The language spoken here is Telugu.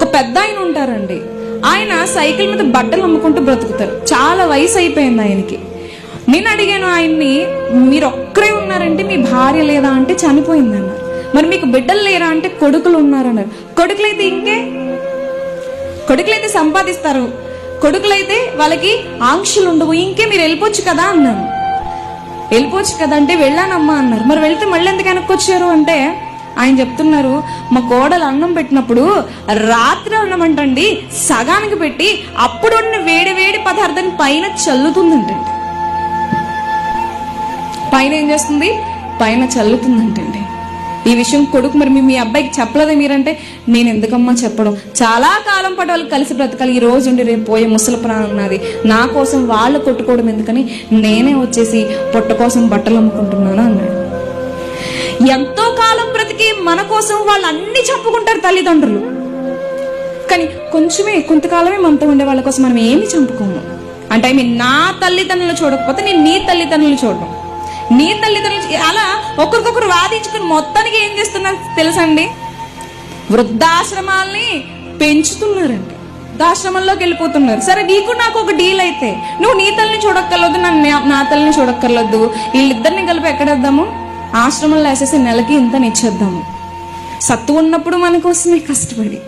ఒక పెద్ద ఆయన ఉంటారండి, ఆయన సైకిల్ మీద బట్టలు అమ్ముకుంటూ బ్రతుకుతారు. చాలా వయసు అయిపోయింది ఆయనకి. నేను అడిగాను ఆయన్ని, మీరు ఒక్కరే ఉన్నారంటే మీ భార్య లేదా అంటే చనిపోయింది అన్నారు. మరి మీకు బిడ్డలు లేరా అంటే కొడుకులు ఉన్నారన్నారు. కొడుకులైతే సంపాదిస్తారు, కొడుకులైతే వాళ్ళకి ఆంక్షలు ఉండవు, ఇంకే మీరు వెళ్ళిపోవచ్చు కదా అన్నాను. వెళ్ళిపోవచ్చు కదా అంటే వెళ్ళానమ్మా అన్నారు. మరి వెళ్తే మళ్ళీ ఎందుకు వెనక్కొచ్చారు అంటే ఆయన చెప్తున్నారు, మా కోడలు అన్నం పెట్టినప్పుడు రాత్రి అన్నం అంటండి సగానికి పెట్టి అప్పుడు వేడి వేడి పదార్థాన్ని పైన చల్లుతుందంటండి. పైన ఏం చేస్తుంది? పైన చల్లుతుందంటండి. ఈ విషయం కొడుకు మరి మీ అబ్బాయికి చెప్పలేదా మీరంటే, నేను ఎందుకమ్మా చెప్పడం, చాలా కాలం పాటు వాళ్ళు కలిసి బ్రతకాలి, ఈ రోజు ఉండి రేపు పోయే ముసలి ప్రాణం నాది, నా కోసం వాళ్ళు కొట్టుకోవడం ఎందుకని నేనే వచ్చేసి పొట్ట కోసం బట్టలు అమ్ముకుంటున్నాను అన్నాడు. ఎంతో కాలం బ్రతికి మన కోసం వాళ్ళు అన్ని చంపుకుంటారు తల్లిదండ్రులు, కానీ కొంతకాలమే మనతో ఉండే వాళ్ళ కోసం మనం ఏమి చంపుకోము. అంటే నా తల్లిదండ్రులు చూడకపోతే నేను నీ తల్లిదండ్రులు చూడడం, నీ తల్లిదండ్రులు అలా ఒకరికొకరు వాదించుకుని మొత్తానికి ఏం చేస్తున్నారు తెలుసండి, వృద్ధాశ్రమాల్ని పెంచుతున్నారండి, వృద్ధాశ్రమంలోకి వెళ్ళిపోతున్నారు. సరే నీకు నాకు ఒక డీల్ అయితే, నువ్వు నీ తల్లిని చూడక్కర్లేదు, నా తల్లిని చూడక్కర్లేదు, వీళ్ళిద్దరిని కలిపి ఎక్కడేద్దాము, ఆశ్రమంలో వేసేసి నెలకి ఇంత నిచ్చేద్దాము. సత్తు ఉన్నప్పుడు మన కోసమే కష్టపడి